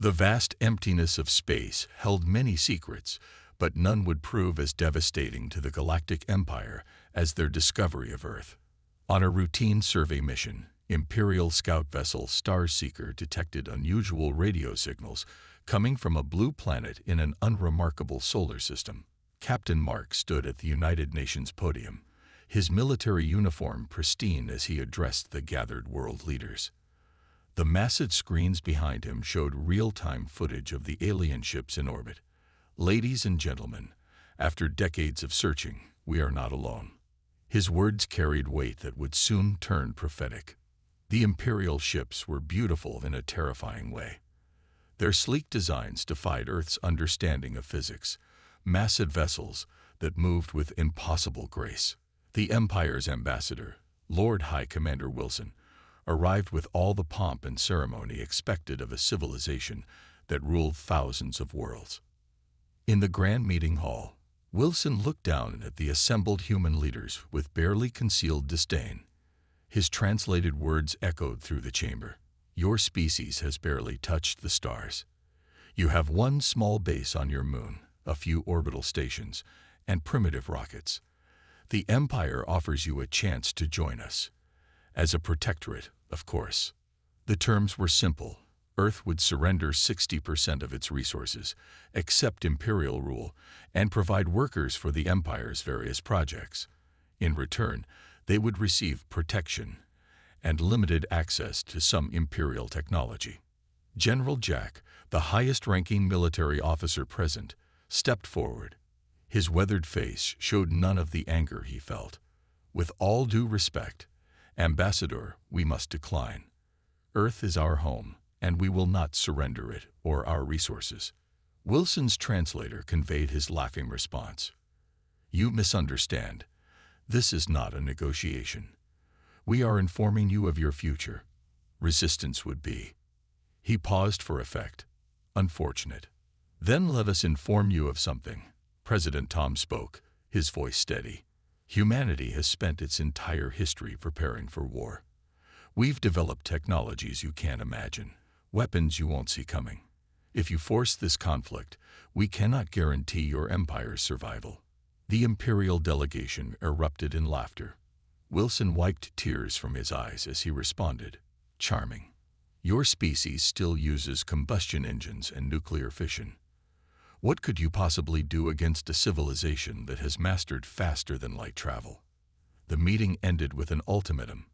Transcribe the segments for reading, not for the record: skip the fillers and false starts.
The vast emptiness of space held many secrets, but none would prove as devastating to the Galactic Empire as their discovery of Earth. On a routine survey mission, Imperial scout vessel Starseeker detected unusual radio signals coming from a blue planet in an unremarkable solar system. Captain Mark stood at the United Nations podium, his military uniform pristine as he addressed the gathered world leaders. The massive screens behind him showed real-time footage of the alien ships in orbit. Ladies and gentlemen, after decades of searching, we are not alone. His words carried weight that would soon turn prophetic. The Imperial ships were beautiful in a terrifying way. Their sleek designs defied Earth's understanding of physics, massive vessels that moved with impossible grace. The Empire's ambassador, Lord High Commander Wilson, arrived with all the pomp and ceremony expected of a civilization that ruled thousands of worlds. In the grand meeting hall, Wilson looked down at the assembled human leaders with barely concealed disdain. His translated words echoed through the chamber. Your species has barely touched the stars. You have one small base on your moon, a few orbital stations, and primitive rockets. The Empire offers you a chance to join us. As a protectorate, of course. The terms were simple. Earth would surrender 60% of its resources, accept imperial rule, and provide workers for the Empire's various projects. In return, they would receive protection and limited access to some imperial technology. General Jack, the highest-ranking military officer present, stepped forward. His weathered face showed none of the anger he felt. With all due respect, Ambassador, we must decline. Earth is our home, and we will not surrender it or our resources. Wilson's translator conveyed his laughing response. You misunderstand. This is not a negotiation. We are informing you of your future. Resistance would be. He paused for effect. Unfortunate. Then let us inform you of something. President Tom spoke, his voice steady. Humanity has spent its entire history preparing for war. We've developed technologies you can't imagine, weapons you won't see coming. If you force this conflict, we cannot guarantee your empire's survival. The Imperial delegation erupted in laughter. Wilson wiped tears from his eyes as he responded, charming. Your species still uses combustion engines and nuclear fission. What could you possibly do against a civilization that has mastered faster-than-light travel? The meeting ended with an ultimatum.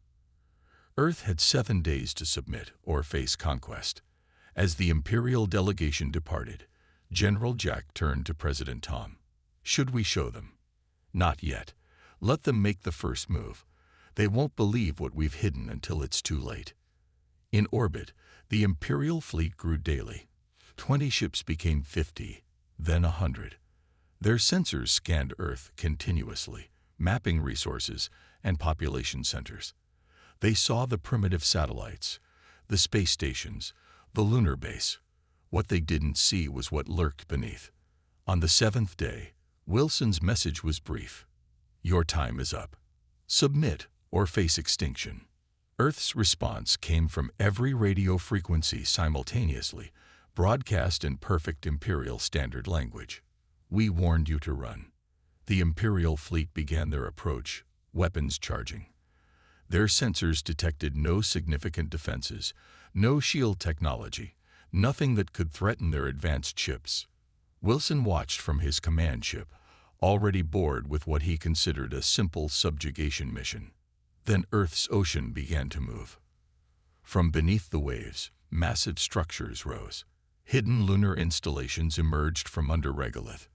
Earth had 7 days to submit or face conquest. As the Imperial delegation departed, General Jack turned to President Tom. Should we show them? Not yet. Let them make the first move. They won't believe what we've hidden until it's too late. In orbit, the Imperial fleet grew daily. 20 ships became 50. Then 100. Their sensors scanned Earth continuously, mapping resources and population centers. They saw the primitive satellites, the space stations, the lunar base. What they didn't see was what lurked beneath. On the 7th day, Wilson's message was brief. Your time is up. Submit or face extinction. Earth's response came from every radio frequency simultaneously, broadcast in perfect Imperial Standard language. We warned you to run. The Imperial fleet began their approach, weapons charging. Their sensors detected no significant defenses, no shield technology, nothing that could threaten their advanced ships. Wilson watched from his command ship, already bored with what he considered a simple subjugation mission. Then Earth's ocean began to move. From beneath the waves, massive structures rose. Hidden lunar installations emerged from under regolith.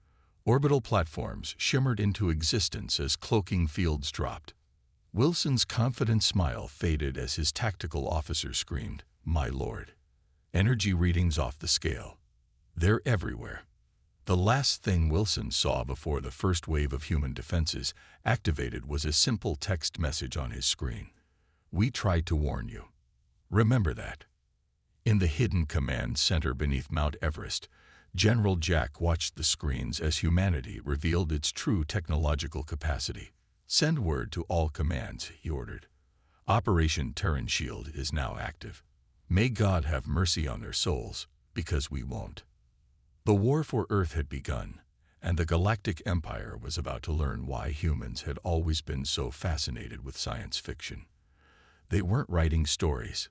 Orbital platforms shimmered into existence as cloaking fields dropped. Wilson's confident smile faded as his tactical officer screamed, "My lord." Energy readings off the scale. They're everywhere. The last thing Wilson saw before the first wave of human defenses activated was a simple text message on his screen. We tried to warn you. Remember that. In the hidden command center beneath Mount Everest, General Jack watched the screens as humanity revealed its true technological capacity. Send word to all commands, he ordered. Operation Terran Shield is now active. May God have mercy on their souls. Because we won't. The war for Earth had begun, and the Galactic Empire was about to learn why humans had always been so fascinated with science fiction. They weren't writing stories.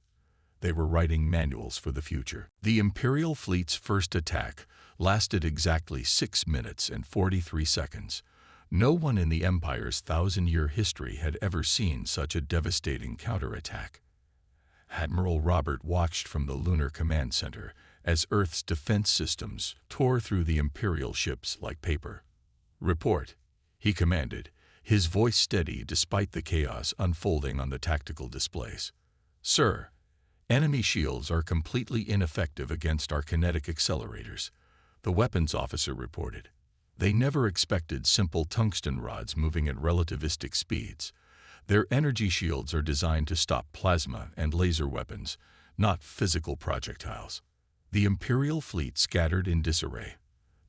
They were writing manuals for the future. The Imperial fleet's first attack lasted exactly 6 minutes and 43 seconds. No one in the Empire's 1,000-year history had ever seen such a devastating counterattack. Admiral Robert watched from the Lunar Command Center as Earth's defense systems tore through the Imperial ships like paper. "Report," he commanded, his voice steady despite the chaos unfolding on the tactical displays. "Sir, enemy shields are completely ineffective against our kinetic accelerators," the weapons officer reported. They never expected simple tungsten rods moving at relativistic speeds. Their energy shields are designed to stop plasma and laser weapons, not physical projectiles. The Imperial fleet scattered in disarray.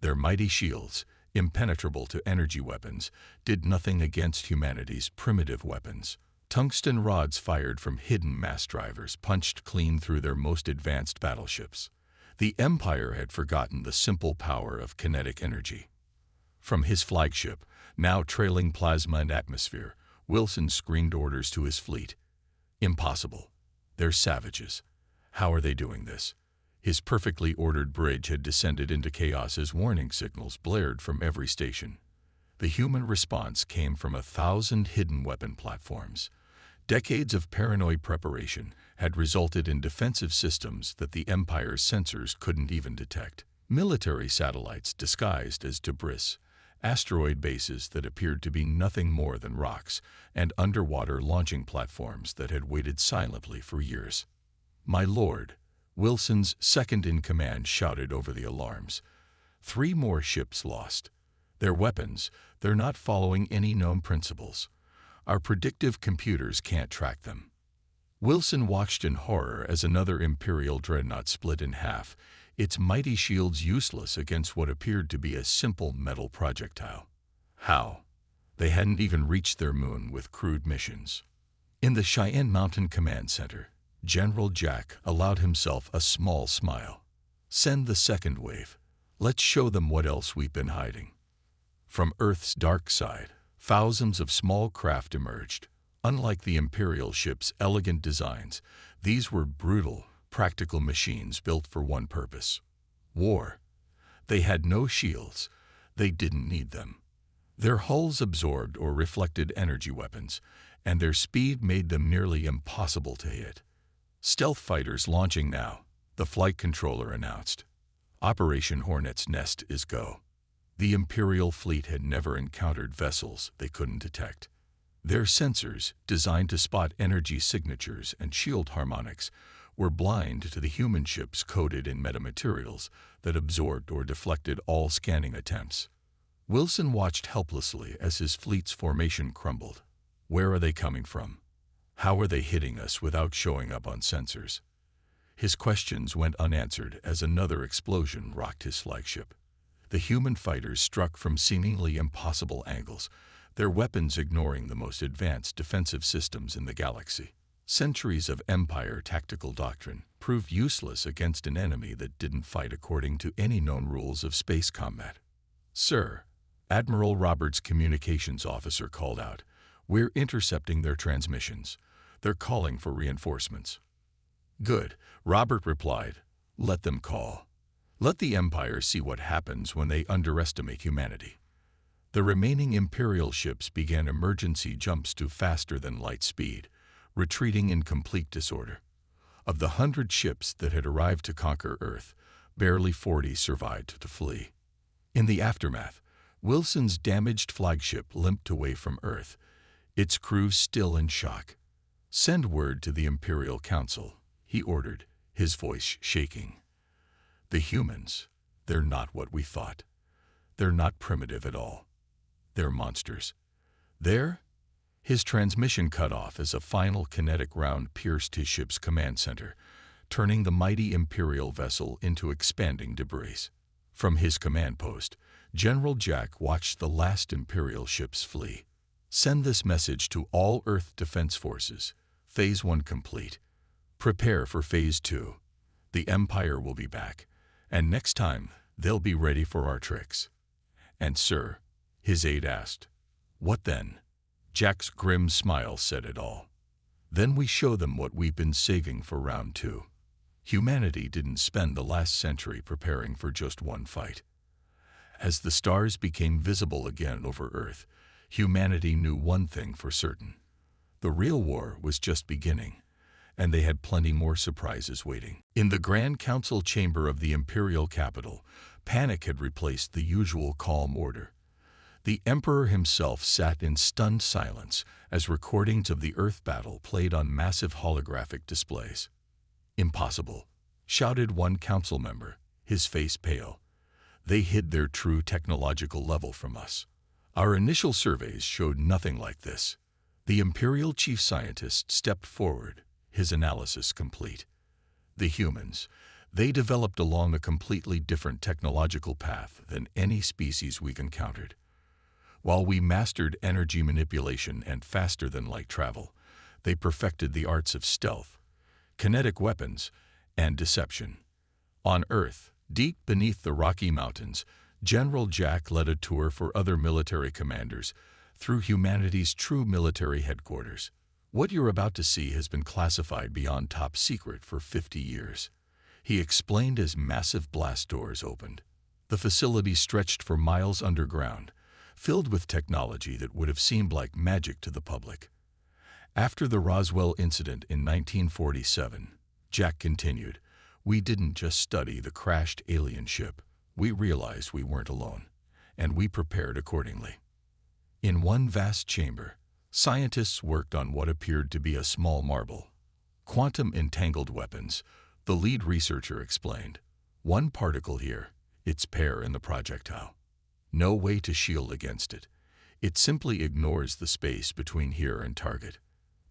Their mighty shields, impenetrable to energy weapons, did nothing against humanity's primitive weapons. Tungsten rods fired from hidden mass drivers punched clean through their most advanced battleships. The Empire had forgotten the simple power of kinetic energy. From his flagship, now trailing plasma and atmosphere, Wilson screamed orders to his fleet. "Impossible. They're savages. How are they doing this?" His perfectly ordered bridge had descended into chaos as warning signals blared from every station. The human response came from 1,000 hidden weapon platforms. Decades of paranoid preparation had resulted in defensive systems that the Empire's sensors couldn't even detect. Military satellites disguised as debris, asteroid bases that appeared to be nothing more than rocks, and underwater launching platforms that had waited silently for years. "My lord," Wilson's second-in-command shouted over the alarms. 3 more ships lost. Their weapons, they're not following any known principles. Our predictive computers can't track them. Wilson watched in horror as another Imperial dreadnought split in half, its mighty shields useless against what appeared to be a simple metal projectile. How? They hadn't even reached their moon with crewed missions. In the Cheyenne Mountain Command Center, General Jack allowed himself a small smile. "Send the second wave. Let's show them what else we've been hiding." From Earth's dark side, thousands of small craft emerged. Unlike the Imperial ship's elegant designs, these were brutal, practical machines built for one purpose: war. They had no shields. They didn't need them. Their hulls absorbed or reflected energy weapons, and their speed made them nearly impossible to hit. "Stealth fighters launching now," the flight controller announced. "Operation Hornet's Nest is go." The Imperial fleet had never encountered vessels they couldn't detect. Their sensors, designed to spot energy signatures and shield harmonics, were blind to the human ships coated in metamaterials that absorbed or deflected all scanning attempts. Wilson watched helplessly as his fleet's formation crumbled. Where are they coming from? How are they hitting us without showing up on sensors? His questions went unanswered as another explosion rocked his flagship. The human fighters struck from seemingly impossible angles, their weapons ignoring the most advanced defensive systems in the galaxy. Centuries of Empire tactical doctrine proved useless against an enemy that didn't fight according to any known rules of space combat. "Sir," Admiral Roberts' communications officer called out, "we're intercepting their transmissions. They're calling for reinforcements." "Good," Robert replied. "Let them call. Let the Empire see what happens when they underestimate humanity." The remaining Imperial ships began emergency jumps to faster-than-light speed, retreating in complete disorder. Of the 100 ships that had arrived to conquer Earth, barely 40 survived to flee. In the aftermath, Wilson's damaged flagship limped away from Earth, its crew still in shock. "Send word to the Imperial Council," he ordered, his voice shaking. "The humans, they're not what we thought. They're not primitive at all. They're monsters. They're—" His transmission cut off as a final kinetic round pierced his ship's command center, turning the mighty Imperial vessel into expanding debris. From his command post, General Jack watched the last Imperial ships flee. "Send this message to all Earth Defense Forces. Phase 1 complete. Prepare for Phase 2. The Empire will be back, And next time, they'll be ready for our tricks." "And sir," his aide asked. "What then?" Jack's grim smile said it all. "Then we show them what we've been saving for round two." Humanity didn't spend the last century preparing for just one fight. As the stars became visible again over Earth, humanity knew one thing for certain. The real war was just beginning, and they had plenty more surprises waiting. In the Grand Council chamber of the Imperial capital, panic had replaced the usual calm order. The Emperor himself sat in stunned silence as recordings of the Earth battle played on massive holographic displays. "Impossible," shouted one council member, his face pale. "They hid their true technological level from us. Our initial surveys showed nothing like this." The Imperial chief scientist stepped forward, his analysis complete. "The humans, they developed along a completely different technological path than any species we've encountered. While we mastered energy manipulation and faster-than-light travel, they perfected the arts of stealth, kinetic weapons, and deception. On Earth, deep beneath the Rocky Mountains, General Jack led a tour for other military commanders through humanity's true military headquarters. What you're about to see has been classified beyond top secret for 50 years. He explained as massive blast doors opened. The facility stretched for miles underground, filled with technology that would have seemed like magic to the public. After the Roswell incident in 1947, Jack continued, "We didn't just study the crashed alien ship. We realized we weren't alone, and we prepared accordingly." In one vast chamber, scientists worked on what appeared to be a small marble. "Quantum-entangled weapons," the lead researcher explained. "One particle here, its pair in the projectile. No way to shield against it. It simply ignores the space between here and target."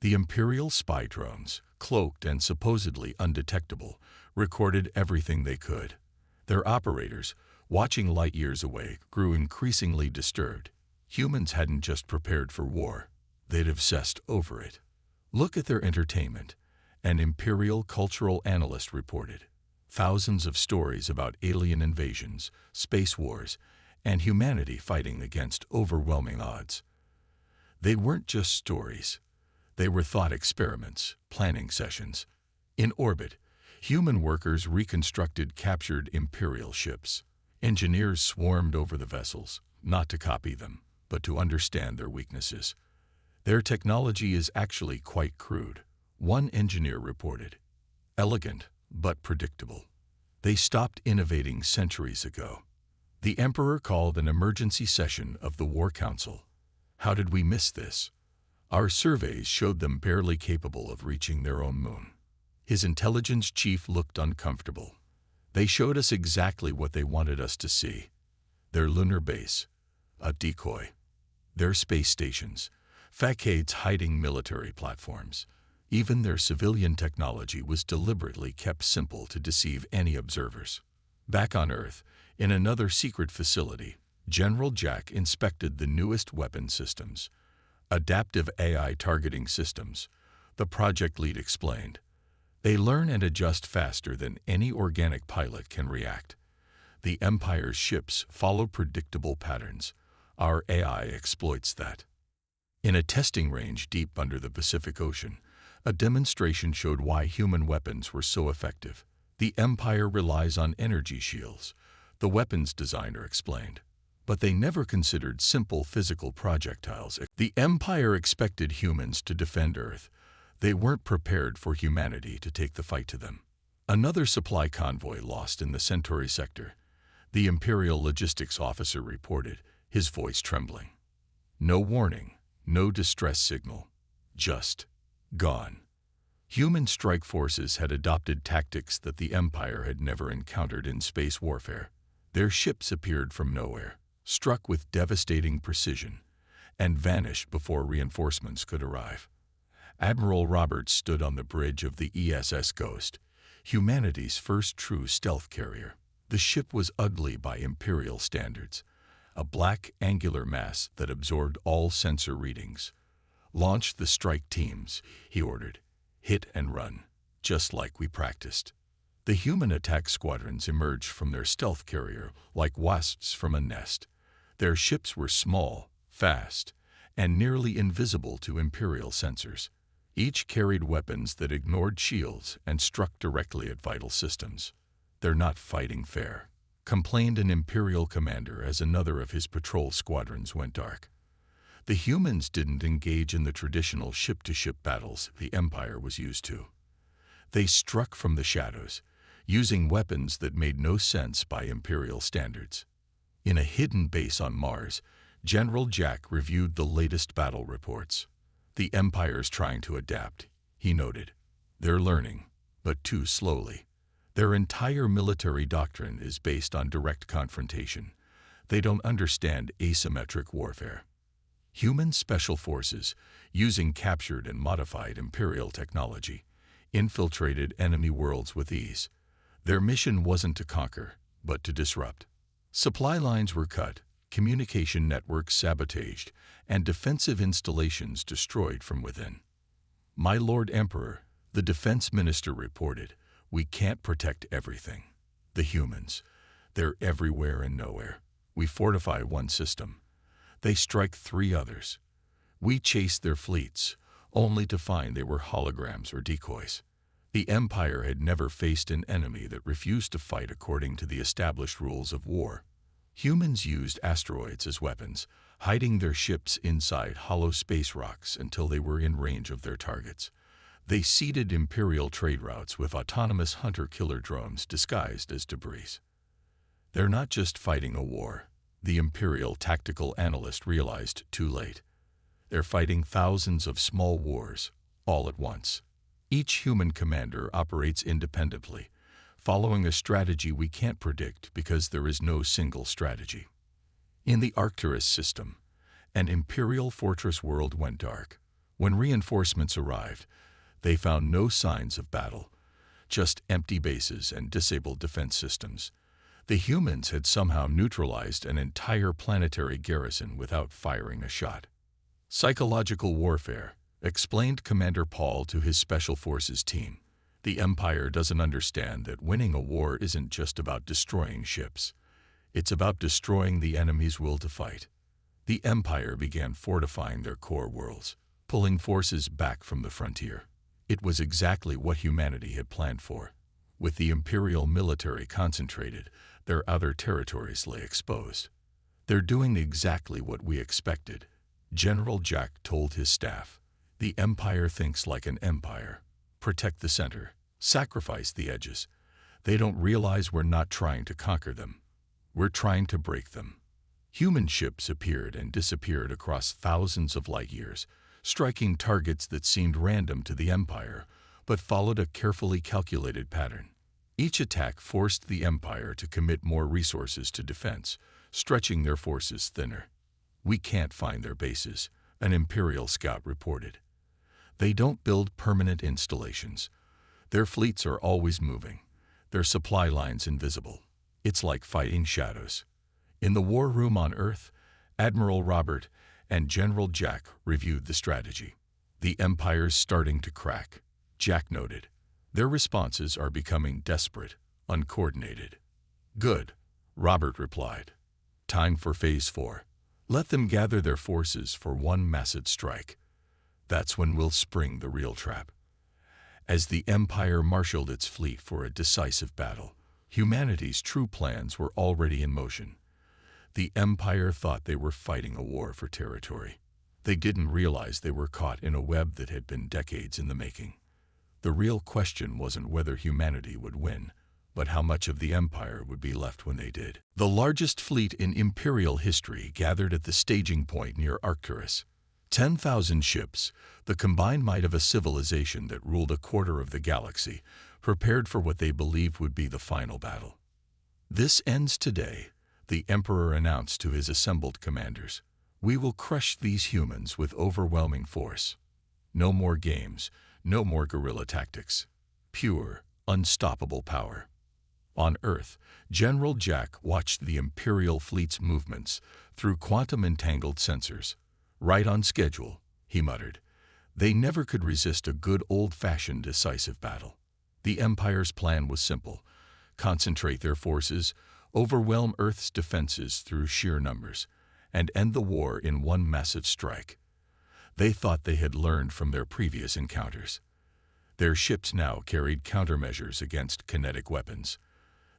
The Imperial spy drones, cloaked and supposedly undetectable, recorded everything they could. Their operators, watching light years away, grew increasingly disturbed. Humans hadn't just prepared for war, they'd obsessed over it. "Look at their entertainment," an Imperial cultural analyst reported. "Thousands of stories about alien invasions, space wars, and humanity fighting against overwhelming odds." They weren't just stories. They were thought experiments, planning sessions. In orbit, human workers reconstructed captured Imperial ships. Engineers swarmed over the vessels, not to copy them, but to understand their weaknesses. "Their technology is actually quite crude," one engineer reported. "Elegant, but predictable. They stopped innovating centuries ago." The Emperor called an emergency session of the War Council. "How did we miss this? Our surveys showed them barely capable of reaching their own moon." His intelligence chief looked uncomfortable. "They showed us exactly what they wanted us to see. Their lunar base, a decoy. Their space stations, facades hiding military platforms. Even their civilian technology was deliberately kept simple to deceive any observers." Back on Earth, in another secret facility, General Jack inspected the newest weapon systems. "Adaptive AI targeting systems," the project lead explained. "They learn and adjust faster than any organic pilot can react. The Empire's ships follow predictable patterns. Our AI exploits that." In a testing range deep under the Pacific Ocean, a demonstration showed why human weapons were so effective. "The Empire relies on energy shields," the weapons designer explained. "But they never considered simple physical projectiles. The Empire expected humans to defend Earth. They weren't prepared for humanity to take the fight to them." Another supply convoy lost in the Centauri sector, the Imperial logistics officer reported, his voice trembling. "No warning, no distress signal, just gone." Human strike forces had adopted tactics that the Empire had never encountered in space warfare. Their ships appeared from nowhere, struck with devastating precision, and vanished before reinforcements could arrive. Admiral Roberts stood on the bridge of the ESS Ghost, humanity's first true stealth carrier. The ship was ugly by Imperial standards, a black angular mass that absorbed all sensor readings. "Launch the strike teams," he ordered. "Hit and run, just like we practiced." The human attack squadrons emerged from their stealth carrier like wasps from a nest. Their ships were small, fast, and nearly invisible to Imperial sensors. Each carried weapons that ignored shields and struck directly at vital systems. "They're not fighting fair," complained an Imperial commander as another of his patrol squadrons went dark. The humans didn't engage in the traditional ship-to-ship battles the Empire was used to. They struck from the shadows, using weapons that made no sense by Imperial standards. In a hidden base on Mars, General Jack reviewed the latest battle reports. "The Empire's trying to adapt," he noted. "They're learning, but too slowly. Their entire military doctrine is based on direct confrontation. They don't understand asymmetric warfare." Human special forces, using captured and modified Imperial technology, infiltrated enemy worlds with ease. Their mission wasn't to conquer, but to disrupt. Supply lines were cut, communication networks sabotaged, and defensive installations destroyed from within. "My Lord Emperor," the defense minister reported, "we can't protect everything. The humans, they're everywhere and nowhere. We fortify one system. They strike 3 others. We chase their fleets, only to find they were holograms or decoys." The Empire had never faced an enemy that refused to fight according to the established rules of war. Humans used asteroids as weapons, hiding their ships inside hollow space rocks until they were in range of their targets. They seeded Imperial trade routes with autonomous hunter-killer drones disguised as debris. "They're not just fighting a war," the Imperial tactical analyst realized too late. "They're fighting thousands of small wars, all at once. Each human commander operates independently, following a strategy we can't predict because there is no single strategy." In the Arcturus system, an Imperial fortress world went dark. When reinforcements arrived, they found no signs of battle, just empty bases and disabled defense systems. The humans had somehow neutralized an entire planetary garrison without firing a shot. "Psychological warfare," explained Commander Paul to his Special Forces team. "The Empire doesn't understand that winning a war isn't just about destroying ships. It's about destroying the enemy's will to fight." The Empire began fortifying their core worlds, pulling forces back from the frontier. It was exactly what humanity had planned for. With the Imperial military concentrated, their other territories lay exposed. "They're doing exactly what we expected," General Jack told his staff. "The Empire thinks like an empire. Protect the center, sacrifice the edges. They don't realize we're not trying to conquer them. We're trying to break them." Human ships appeared and disappeared across thousands of light years, striking targets that seemed random to the Empire, but followed a carefully calculated pattern. Each attack forced the Empire to commit more resources to defense, stretching their forces thinner. "We can't find their bases," an Imperial scout reported. "They don't build permanent installations. Their fleets are always moving, their supply lines invisible. It's like fighting shadows." In the war room on Earth, Admiral Robert and General Jack reviewed the strategy. "The Empire's starting to crack," Jack noted. "Their responses are becoming desperate, uncoordinated." "Good," Robert replied. "Time for Phase 4. Let them gather their forces for one massive strike. That's when we'll spring the real trap." As the Empire marshaled its fleet for a decisive battle, humanity's true plans were already in motion. The Empire thought they were fighting a war for territory. They didn't realize they were caught in a web that had been decades in the making. The real question wasn't whether humanity would win, but how much of the Empire would be left when they did. The largest fleet in Imperial history gathered at the staging point near Arcturus. 10,000 ships, the combined might of a civilization that ruled a quarter of the galaxy, prepared for what they believed would be the final battle. "This ends today," the Emperor announced to his assembled commanders. "We will crush these humans with overwhelming force. No more games, no more guerrilla tactics. Pure, unstoppable power." On Earth, General Jack watched the Imperial fleet's movements through quantum-entangled sensors. "Right on schedule," he muttered. "They never could resist a good old-fashioned decisive battle." The Empire's plan was simple: concentrate their forces, overwhelm Earth's defenses through sheer numbers, and end the war in one massive strike. They thought they had learned from their previous encounters. Their ships now carried countermeasures against kinetic weapons.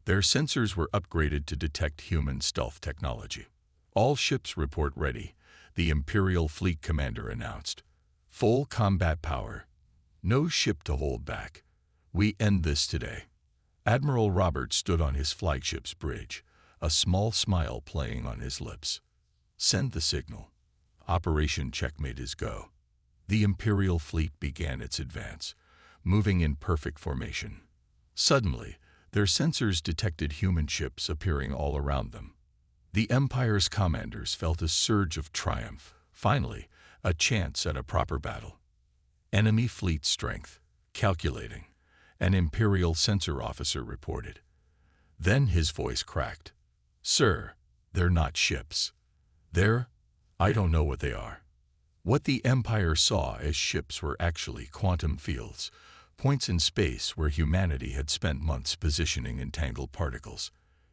Their sensors were upgraded to detect human stealth technology. "All ships report ready," the Imperial Fleet Commander announced. "Full combat power. No ship to hold back. We end this today." Admiral Roberts stood on his flagship's bridge, a small smile playing on his lips. "Send the signal." Operation Checkmate is go. The Imperial fleet began its advance, moving in perfect formation. Suddenly, their sensors detected human ships appearing all around them. The Empire's commanders felt a surge of triumph. Finally, a chance at a proper battle. "Enemy fleet strength. Calculating," an Imperial sensor officer reported. Then his voice cracked. "Sir, they're not ships. I don't know what they are." What the Empire saw as ships were actually quantum fields, points in space where humanity had spent months positioning entangled particles.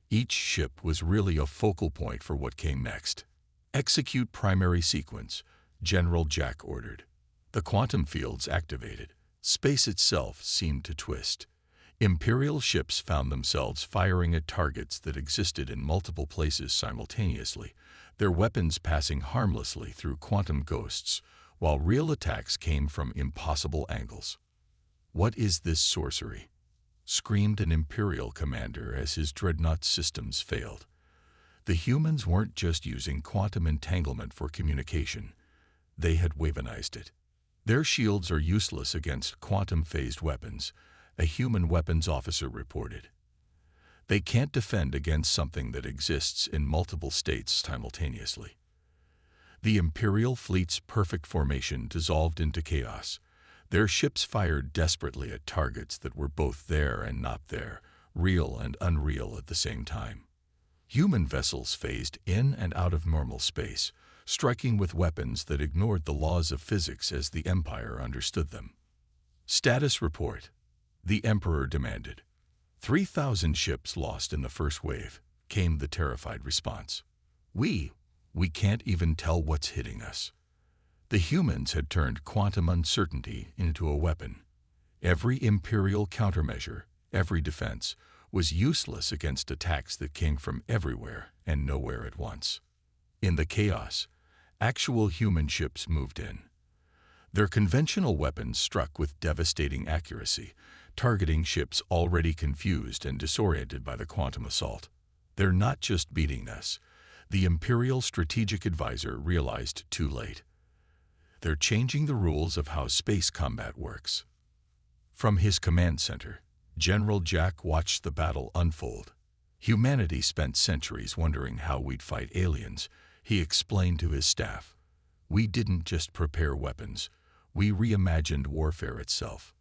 Each ship was really a focal point for what came next. "Execute primary sequence," General Jack ordered. The quantum fields activated. Space itself seemed to twist. Imperial ships found themselves firing at targets that existed in multiple places simultaneously, their weapons passing harmlessly through quantum ghosts, while real attacks came from impossible angles. "What is this sorcery?" screamed an Imperial commander as his dreadnought systems failed. The humans weren't just using quantum entanglement for communication. They had weaponized it. "Their shields are useless against quantum-phased weapons," a human weapons officer reported. "They can't defend against something that exists in multiple states simultaneously." The Imperial fleet's perfect formation dissolved into chaos. Their ships fired desperately at targets that were both there and not there, real and unreal at the same time. Human vessels phased in and out of normal space, striking with weapons that ignored the laws of physics as the Empire understood them. "Status report," the Emperor demanded. 3,000 ships lost in the first wave," came the terrified response. We can't even tell what's hitting us." The humans had turned quantum uncertainty into a weapon. Every Imperial countermeasure, every defense, was useless against attacks that came from everywhere and nowhere at once. In the chaos, actual human ships moved in. Their conventional weapons struck with devastating accuracy, targeting ships already confused and disoriented by the quantum assault. "They're not just beating us," the Imperial strategic advisor realized too late. "They're changing the rules of how space combat works." From his command center, General Jack watched the battle unfold. "Humanity spent centuries wondering how we'd fight aliens," he explained to his staff. "We didn't just prepare weapons, we reimagined warfare itself."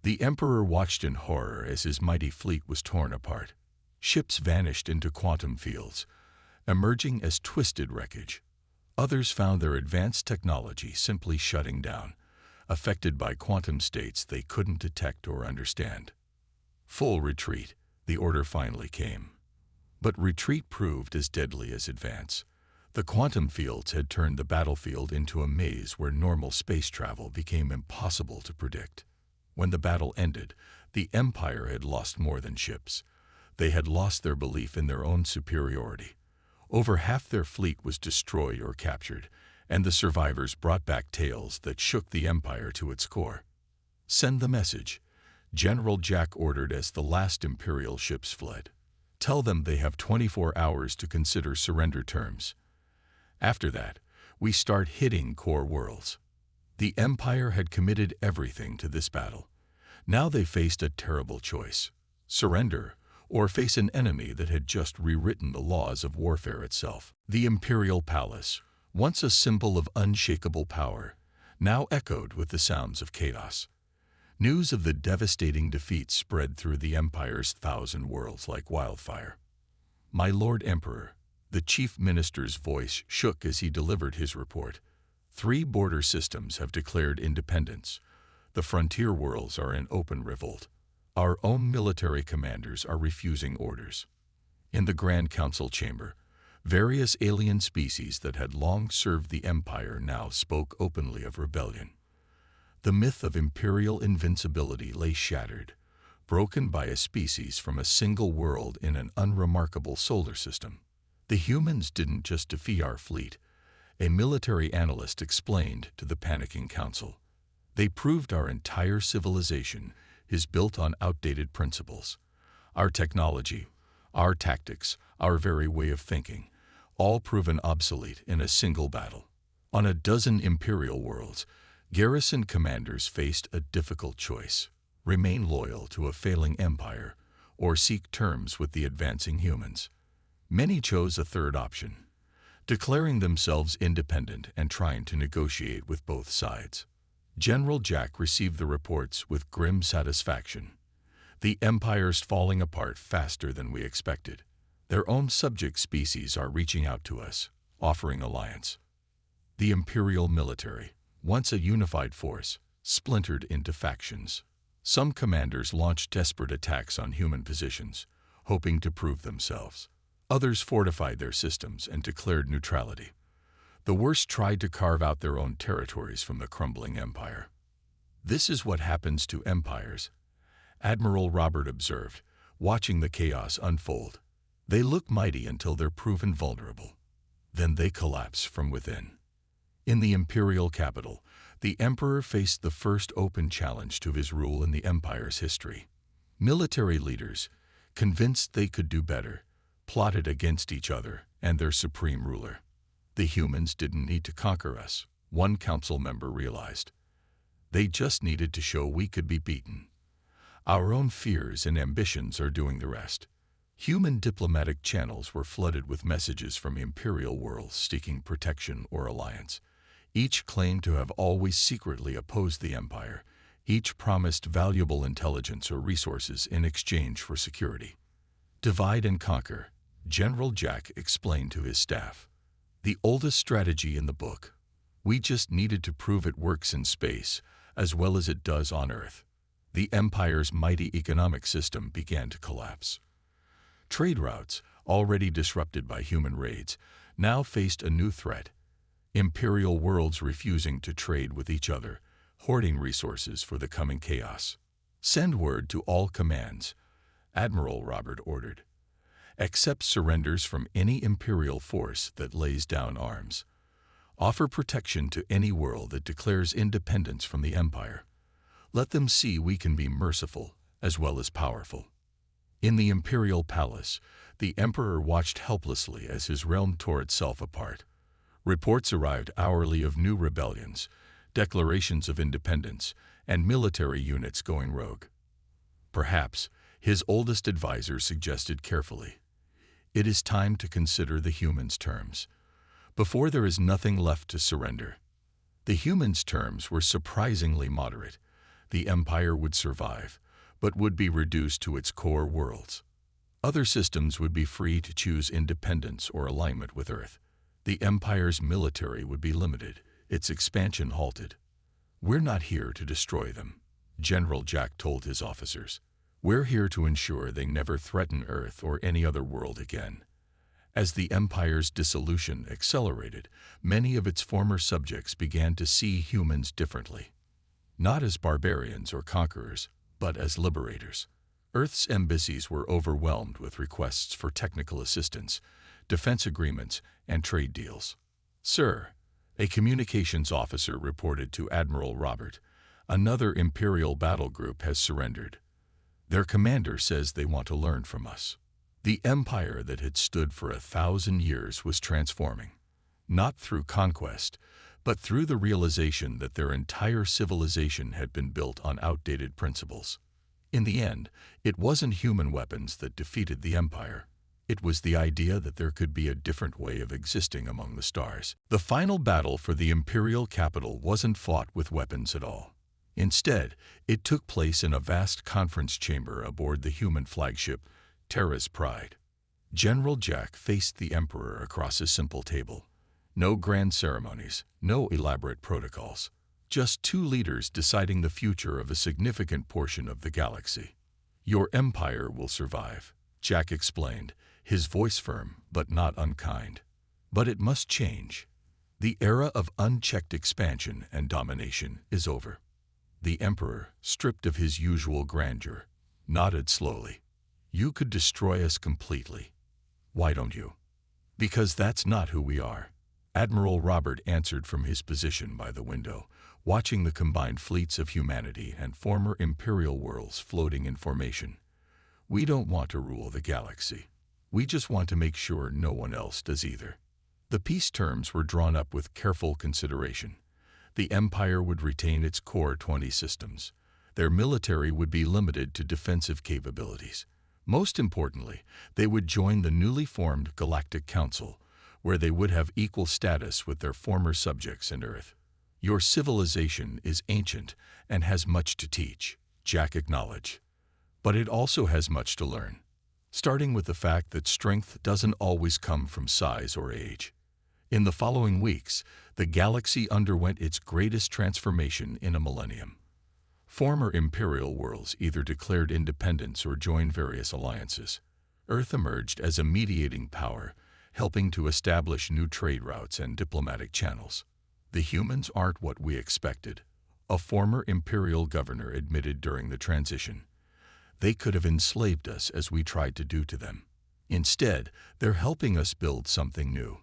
The Emperor watched in horror as his mighty fleet was torn apart. Ships vanished into quantum fields, emerging as twisted wreckage. Others found their advanced technology simply shutting down, affected by quantum states they couldn't detect or understand. "Full retreat," the order finally came. But retreat proved as deadly as advance. The quantum fields had turned the battlefield into a maze where normal space travel became impossible to predict. When the battle ended, the Empire had lost more than ships. They had lost their belief in their own superiority. Over half their fleet was destroyed or captured, and the survivors brought back tales that shook the Empire to its core. "Send the message," General Jack ordered as the last Imperial ships fled. "Tell them they have 24 hours to consider surrender terms. After that, we start hitting core worlds." The Empire had committed everything to this battle. Now they faced a terrible choice: surrender, or face an enemy that had just rewritten the laws of warfare itself. The Imperial Palace, once a symbol of unshakable power, now echoed with the sounds of chaos. News of the devastating defeat spread through the Empire's 1,000 worlds like wildfire. "My Lord Emperor," the chief minister's voice shook as he delivered his report. 3 border systems have declared independence. The frontier worlds are in open revolt. Our own military commanders are refusing orders. In the Grand Council chamber, various alien species that had long served the Empire now spoke openly of rebellion. The myth of imperial invincibility lay shattered, broken by a species from a single world in an unremarkable solar system. The humans didn't just defeat our fleet, a military analyst explained to the panicking council. They proved our entire civilization is built on outdated principles. Our technology, our tactics, our very way of thinking, all proven obsolete in a single battle. On a dozen imperial worlds, garrison commanders faced a difficult choice: remain loyal to a failing empire or seek terms with the advancing humans. Many chose a third option, declaring themselves independent and trying to negotiate with both sides. General Jack received the reports with grim satisfaction. The Empire's falling apart faster than we expected. Their own subject species are reaching out to us, offering alliance. The Imperial military, once a unified force, splintered into factions. Some commanders launched desperate attacks on human positions, hoping to prove themselves. Others fortified their systems and declared neutrality. The worst tried to carve out their own territories from the crumbling empire. "This is what happens to empires," Admiral Robert observed, watching the chaos unfold. "They look mighty until they're proven vulnerable. Then they collapse from within." In the imperial capital, the emperor faced the first open challenge to his rule in the empire's history. Military leaders, convinced they could do better, plotted against each other and their supreme ruler. The humans didn't need to conquer us, one council member realized. They just needed to show we could be beaten. Our own fears and ambitions are doing the rest. Human diplomatic channels were flooded with messages from imperial worlds seeking protection or alliance. Each claimed to have always secretly opposed the empire. Each promised valuable intelligence or resources in exchange for security. "Divide and conquer," General Jack explained to his staff. "The oldest strategy in the book. We just needed to prove it works in space as well as it does on Earth." The Empire's mighty economic system began to collapse. Trade routes, already disrupted by human raids, now faced a new threat: imperial worlds refusing to trade with each other, hoarding resources for the coming chaos. "Send word to all commands," Admiral Robert ordered. "Accept surrenders from any imperial force that lays down arms. Offer protection to any world that declares independence from the empire. Let them see we can be merciful as well as powerful." In the imperial palace, the emperor watched helplessly as his realm tore itself apart. Reports arrived hourly of new rebellions, declarations of independence, and military units going rogue. Perhaps, his oldest advisor suggested carefully, "It is time to consider the humans' terms, before there is nothing left to surrender." The humans' terms were surprisingly moderate. The empire would survive, but would be reduced to its core worlds. Other systems would be free to choose independence or alignment with Earth. The empire's military would be limited, its expansion halted. "We're not here to destroy them," General Jack told his officers. "We're here to ensure they never threaten Earth or any other world again." As the empire's dissolution accelerated, many of its former subjects began to see humans differently. Not as barbarians or conquerors, but as liberators. Earth's embassies were overwhelmed with requests for technical assistance, defense agreements, and trade deals. "Sir," a communications officer reported to Admiral Robert, "another Imperial battle group has surrendered. Their commander says they want to learn from us." The empire that had stood for 1,000 years was transforming, not through conquest, but through the realization that their entire civilization had been built on outdated principles. In the end, it wasn't human weapons that defeated the empire. It was the idea that there could be a different way of existing among the stars. The final battle for the imperial capital wasn't fought with weapons at all. Instead, it took place in a vast conference chamber aboard the human flagship, Terra's Pride. General Jack faced the emperor across a simple table. No grand ceremonies, no elaborate protocols. Just two leaders deciding the future of a significant portion of the galaxy. "Your empire will survive," Jack explained, his voice firm but not unkind. "But it must change. The era of unchecked expansion and domination is over." The Emperor, stripped of his usual grandeur, nodded slowly. "You could destroy us completely. Why don't you?" "Because that's not who we are," Admiral Robert answered from his position by the window, watching the combined fleets of humanity and former Imperial worlds floating in formation. "We don't want to rule the galaxy. We just want to make sure no one else does either." The peace terms were drawn up with careful consideration. The Empire would retain its core 20 systems. Their military would be limited to defensive capabilities. Most importantly, they would join the newly formed Galactic Council, where they would have equal status with their former subjects in Earth. "Your civilization is ancient and has much to teach," Jack acknowledged. "But it also has much to learn, starting with the fact that strength doesn't always come from size or age." In the following weeks, the galaxy underwent its greatest transformation in a millennium. Former Imperial worlds either declared independence or joined various alliances. Earth emerged as a mediating power, helping to establish new trade routes and diplomatic channels. "The humans aren't what we expected," a former Imperial governor admitted during the transition. "They could have enslaved us as we tried to do to them. Instead, they're helping us build something new."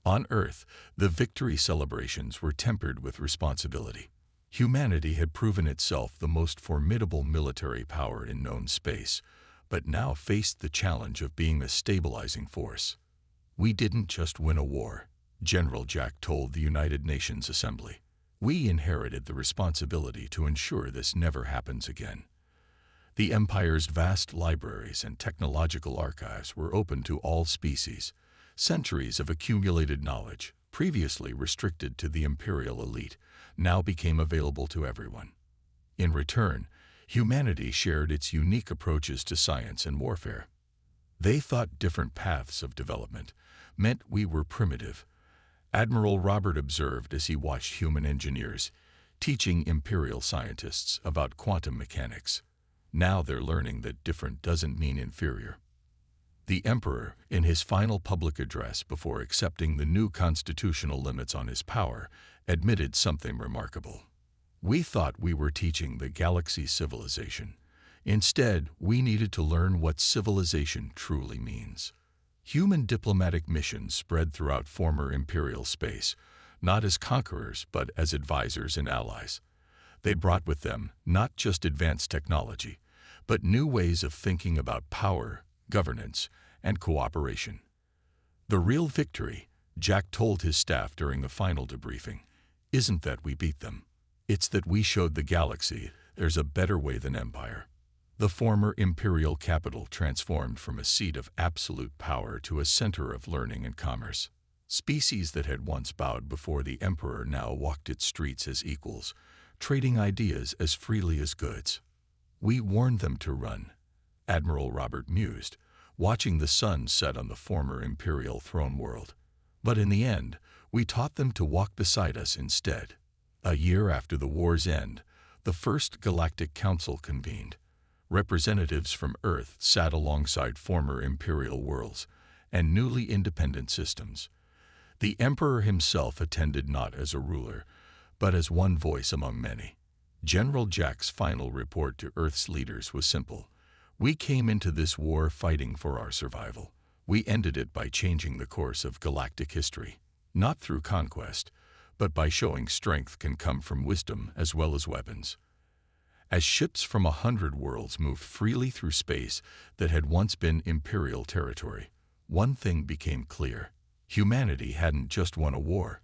On Earth, the victory celebrations were tempered with responsibility. Humanity had proven itself the most formidable military power in known space, but now faced the challenge of being a stabilizing force. "We didn't just win a war," General Jack told the United Nations Assembly. "We inherited the responsibility to ensure this never happens again." The Empire's vast libraries and technological archives were open to all species. Centuries of accumulated knowledge, previously restricted to the Imperial elite, now became available to everyone. In return, humanity shared its unique approaches to science and warfare. They thought different paths of development meant we were primitive, Admiral Robert observed as he watched human engineers teaching Imperial scientists about quantum mechanics. Now they're learning that different doesn't mean inferior. The Emperor, in his final public address before accepting the new constitutional limits on his power, admitted something remarkable. "We thought we were teaching the galaxy's civilization. Instead, we needed to learn what civilization truly means." Human diplomatic missions spread throughout former Imperial space, not as conquerors but as advisors and allies. They brought with them not just advanced technology, but new ways of thinking about power, governance, and cooperation. "The real victory," Jack told his staff during the final debriefing, "isn't that we beat them. It's that we showed the galaxy there's a better way than empire." The former imperial capital transformed from a seat of absolute power to a center of learning and commerce. Species that had once bowed before the emperor now walked its streets as equals, trading ideas as freely as goods. "We warned them to run," Admiral Robert mused, watching the sun set on the former imperial throne world. "But in the end, we taught them to walk beside us instead." A year after the war's end, the first Galactic Council convened. Representatives from Earth sat alongside former imperial worlds and newly independent systems. The Emperor himself attended not as a ruler, but as one voice among many. General Jack's final report to Earth's leaders was simple. "We came into this war fighting for our survival. We ended it by changing the course of galactic history, not through conquest, but by showing strength can come from wisdom as well as weapons." As ships from 100 worlds moved freely through space that had once been imperial territory, one thing became clear. Humanity hadn't just won a war.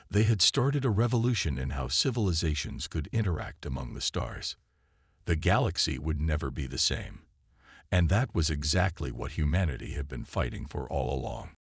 They had started a revolution in how civilizations could interact among the stars. The galaxy would never be the same. And that was exactly what humanity had been fighting for all along.